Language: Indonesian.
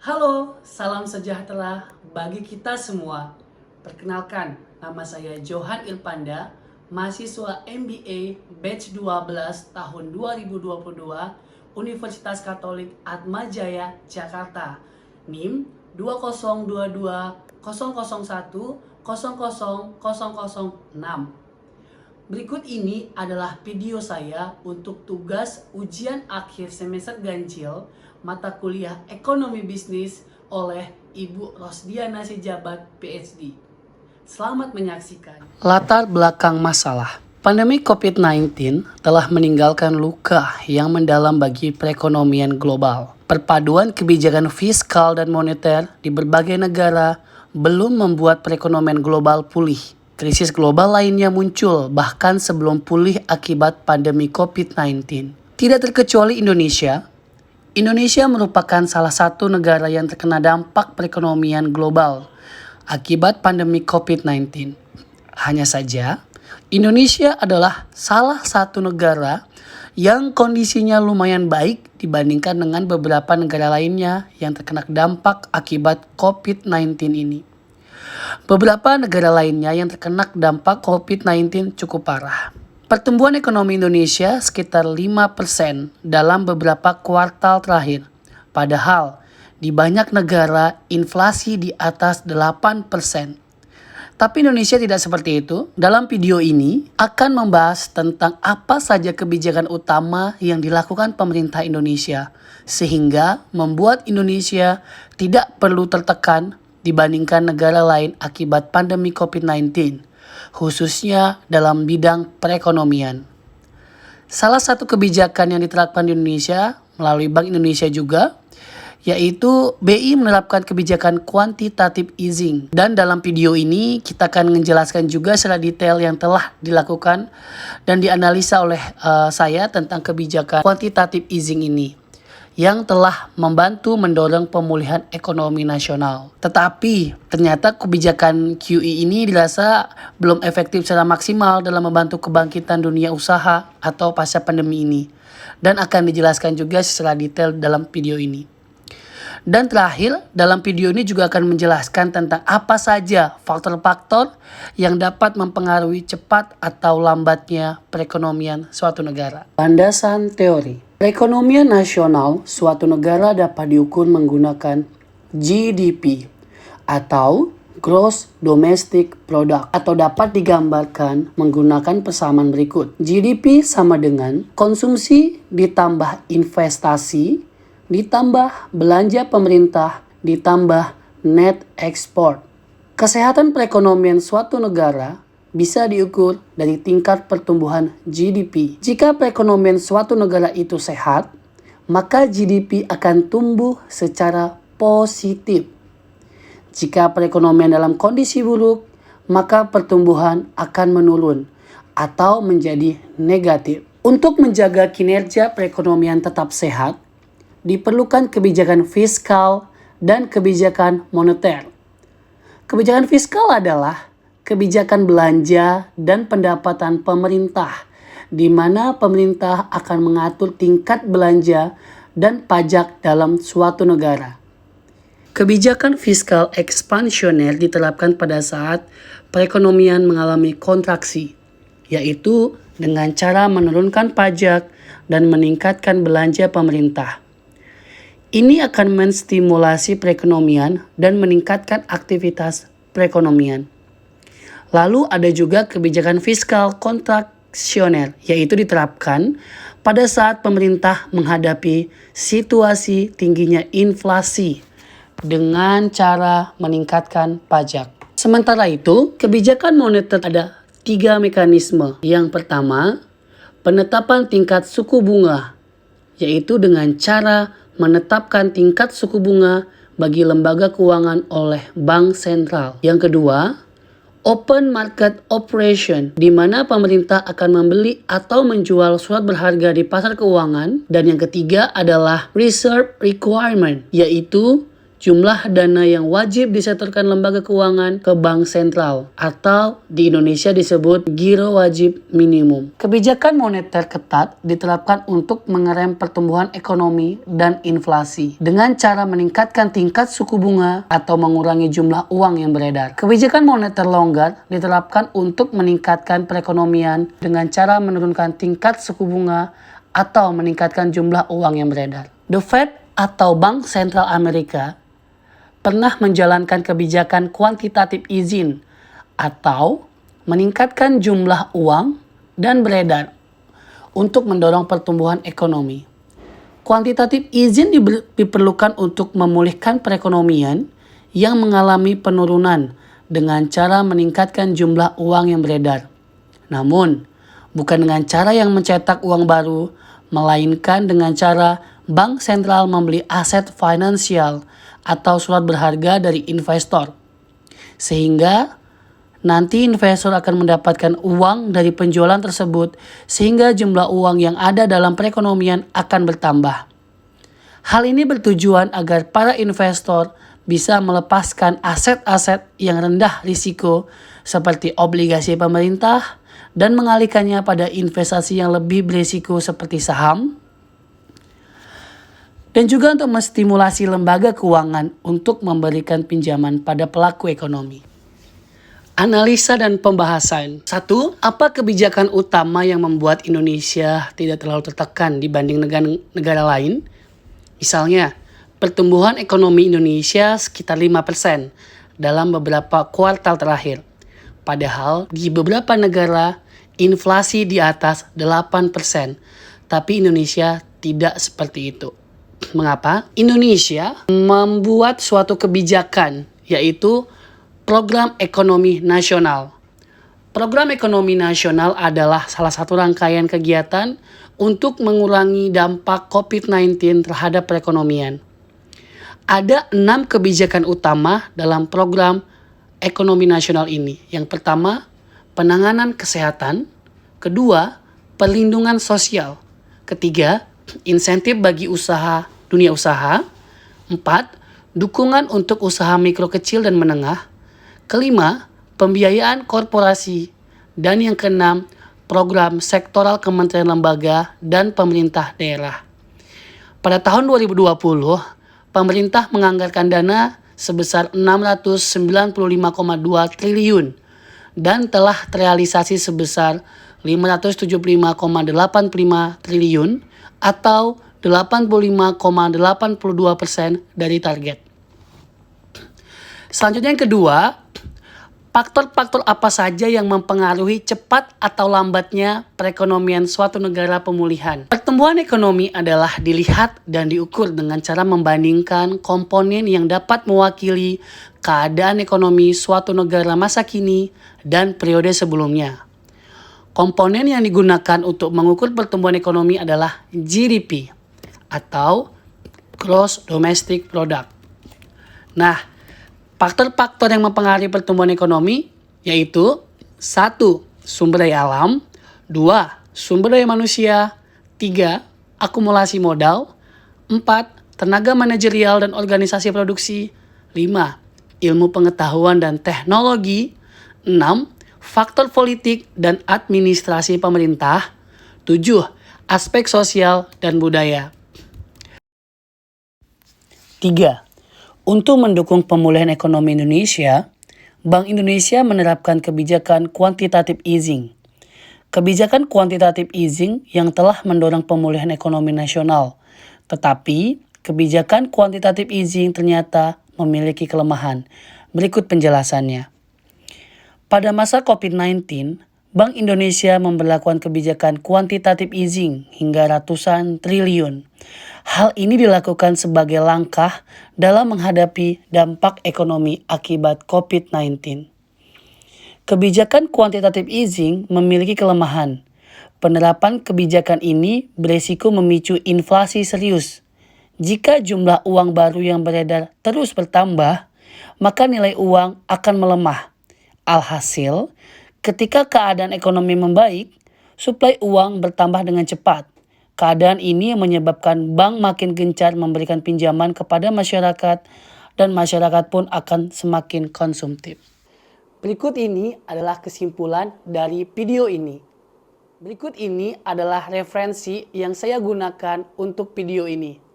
Halo, salam sejahtera bagi kita semua. Perkenalkan, nama saya Johan Irpanda, mahasiswa MBA Batch 12 tahun 2022, Universitas Katolik Atmajaya, Jakarta. NIM 2022 001 00006. Berikut ini adalah video saya untuk tugas ujian akhir semester ganjil mata kuliah Ekonomi Bisnis oleh Ibu Rosdiana Sijabat, PhD. Selamat menyaksikan. Latar belakang masalah. Pandemi COVID-19 telah meninggalkan luka yang mendalam bagi perekonomian global. Perpaduan kebijakan fiskal dan moneter di berbagai negara belum membuat perekonomian global pulih. Krisis global lainnya muncul bahkan sebelum pulih akibat pandemi COVID-19. Tidak terkecuali Indonesia. Indonesia merupakan salah satu negara yang terkena dampak perekonomian global akibat pandemi COVID-19. Hanya saja, Indonesia adalah salah satu negara yang kondisinya lumayan baik dibandingkan dengan beberapa negara lainnya yang terkena dampak akibat COVID-19 ini. Beberapa negara lainnya yang terkena dampak COVID-19 cukup parah. Pertumbuhan ekonomi Indonesia sekitar 5% dalam beberapa kuartal terakhir. Padahal di banyak negara inflasi di atas 8%. Tapi Indonesia tidak seperti itu. Dalam video ini akan membahas tentang apa saja kebijakan utama yang dilakukan pemerintah Indonesia sehingga membuat Indonesia tidak perlu tertekan dibandingkan negara lain akibat pandemi COVID-19, khususnya dalam bidang perekonomian. Salah satu kebijakan yang diterapkan di Indonesia melalui Bank Indonesia juga, yaitu BI menerapkan kebijakan quantitative easing. Dan dalam video ini kita akan menjelaskan juga secara detail yang telah dilakukan dan dianalisa oleh saya tentang kebijakan quantitative easing ini yang telah membantu mendorong pemulihan ekonomi nasional. Tetapi ternyata kebijakan QE ini dirasa belum efektif secara maksimal dalam membantu kebangkitan dunia usaha atau pasca pandemi ini. Dan akan dijelaskan juga secara detail dalam video ini. Dan terakhir, dalam video ini juga akan menjelaskan tentang apa saja faktor-faktor yang dapat mempengaruhi cepat atau lambatnya perekonomian suatu negara. Landasan teori. Perekonomian nasional suatu negara dapat diukur menggunakan GDP atau Gross Domestic Product atau dapat digambarkan menggunakan persamaan berikut. GDP sama dengan konsumsi ditambah investasi ditambah belanja pemerintah ditambah net export. Kesehatan perekonomian suatu negara bisa diukur dari tingkat pertumbuhan GDP. Jika perekonomian suatu negara itu sehat, maka GDP akan tumbuh secara positif. Jika perekonomian dalam kondisi buruk, maka pertumbuhan akan menurun atau menjadi negatif. Untuk menjaga kinerja perekonomian tetap sehat, diperlukan kebijakan fiskal dan kebijakan moneter. Kebijakan fiskal adalah kebijakan belanja dan pendapatan pemerintah, di mana pemerintah akan mengatur tingkat belanja dan pajak dalam suatu negara. Kebijakan fiskal ekspansioner diterapkan pada saat perekonomian mengalami kontraksi, yaitu dengan cara menurunkan pajak dan meningkatkan belanja pemerintah. Ini akan menstimulasi perekonomian dan meningkatkan aktivitas perekonomian. Lalu ada juga kebijakan fiskal kontraksioner, yaitu diterapkan pada saat pemerintah menghadapi situasi tingginya inflasi dengan cara meningkatkan pajak. Sementara itu, kebijakan moneter ada 3 mekanisme. Yang pertama, penetapan tingkat suku bunga, yaitu dengan cara menetapkan tingkat suku bunga bagi lembaga keuangan oleh bank sentral. Yang kedua, open market operation, di mana pemerintah akan membeli atau menjual surat berharga di pasar keuangan. Dan yang ketiga adalah reserve requirement, yaitu jumlah dana yang wajib disetorkan lembaga keuangan ke bank sentral atau di Indonesia disebut giro wajib minimum. Kebijakan moneter ketat diterapkan untuk mengerem pertumbuhan ekonomi dan inflasi dengan cara meningkatkan tingkat suku bunga atau mengurangi jumlah uang yang beredar. Kebijakan moneter longgar diterapkan untuk meningkatkan perekonomian dengan cara menurunkan tingkat suku bunga atau meningkatkan jumlah uang yang beredar. The Fed atau Bank Sentral Amerika pernah menjalankan kebijakan quantitative easing atau meningkatkan jumlah uang dan beredar untuk mendorong pertumbuhan ekonomi. Quantitative easing diperlukan untuk memulihkan perekonomian yang mengalami penurunan dengan cara meningkatkan jumlah uang yang beredar. Namun, bukan dengan cara yang mencetak uang baru, melainkan dengan cara bank sentral membeli aset finansial atau surat berharga dari investor. Sehingga nanti investor akan mendapatkan uang dari penjualan tersebut sehingga jumlah uang yang ada dalam perekonomian akan bertambah. Hal ini bertujuan agar para investor bisa melepaskan aset-aset yang rendah risiko seperti obligasi pemerintah dan mengalihkannya pada investasi yang lebih berisiko seperti saham, dan juga untuk menstimulasi lembaga keuangan untuk memberikan pinjaman pada pelaku ekonomi. Analisa dan pembahasan. 1. Apa kebijakan utama yang membuat Indonesia tidak terlalu tertekan dibanding negara lain? Misalnya, pertumbuhan ekonomi Indonesia sekitar 5% dalam beberapa kuartal terakhir. Padahal di beberapa negara inflasi di atas 8%, tapi Indonesia tidak seperti itu. Mengapa? Indonesia membuat suatu kebijakan, yaitu Program Ekonomi Nasional. Program Ekonomi Nasional adalah salah satu rangkaian kegiatan untuk mengurangi dampak COVID-19 terhadap perekonomian. Ada 6 kebijakan utama dalam Program Ekonomi Nasional ini. Yang pertama, penanganan kesehatan. Kedua, perlindungan sosial. Ketiga, insentif bagi dunia usaha. 4. Dukungan untuk usaha mikro kecil dan menengah. Kelima, pembiayaan korporasi. Dan yang keenam, program sektoral kementerian lembaga dan pemerintah daerah. Pada tahun 2020, pemerintah menganggarkan dana sebesar 695,2 triliun dan telah terrealisasi sebesar 575,85 triliun atau 85,82% dari target. Selanjutnya yang kedua, faktor-faktor apa saja yang mempengaruhi cepat atau lambatnya perekonomian suatu negara pemulihan? Pertumbuhan ekonomi adalah dilihat dan diukur dengan cara membandingkan komponen yang dapat mewakili keadaan ekonomi suatu negara masa kini dan periode sebelumnya. Komponen yang digunakan untuk mengukur pertumbuhan ekonomi adalah GDP atau Gross Domestic Product. Nah, faktor-faktor yang mempengaruhi pertumbuhan ekonomi yaitu 1. Sumber daya alam, 2. Sumber daya manusia, 3. Akumulasi modal, 4. Tenaga manajerial dan organisasi produksi, 5. Ilmu pengetahuan dan teknologi, 6. Faktor politik dan administrasi pemerintah, 7. Aspek sosial dan budaya. 3. Untuk mendukung pemulihan ekonomi Indonesia, Bank Indonesia menerapkan kebijakan quantitative easing. Kebijakan quantitative easing yang telah mendorong pemulihan ekonomi nasional. Tetapi, kebijakan quantitative easing ternyata memiliki kelemahan. Berikut penjelasannya. Pada masa COVID-19, Bank Indonesia memberlakukan kebijakan quantitative easing hingga ratusan triliun. Hal ini dilakukan sebagai langkah dalam menghadapi dampak ekonomi akibat COVID-19. Kebijakan quantitative easing memiliki kelemahan. Penerapan kebijakan ini beresiko memicu inflasi serius. Jika jumlah uang baru yang beredar terus bertambah, maka nilai uang akan melemah. Alhasil, ketika keadaan ekonomi membaik, suplai uang bertambah dengan cepat. Keadaan ini menyebabkan bank makin gencar memberikan pinjaman kepada masyarakat dan masyarakat pun akan semakin konsumtif. Berikut ini adalah kesimpulan dari video ini. Berikut ini adalah referensi yang saya gunakan untuk video ini.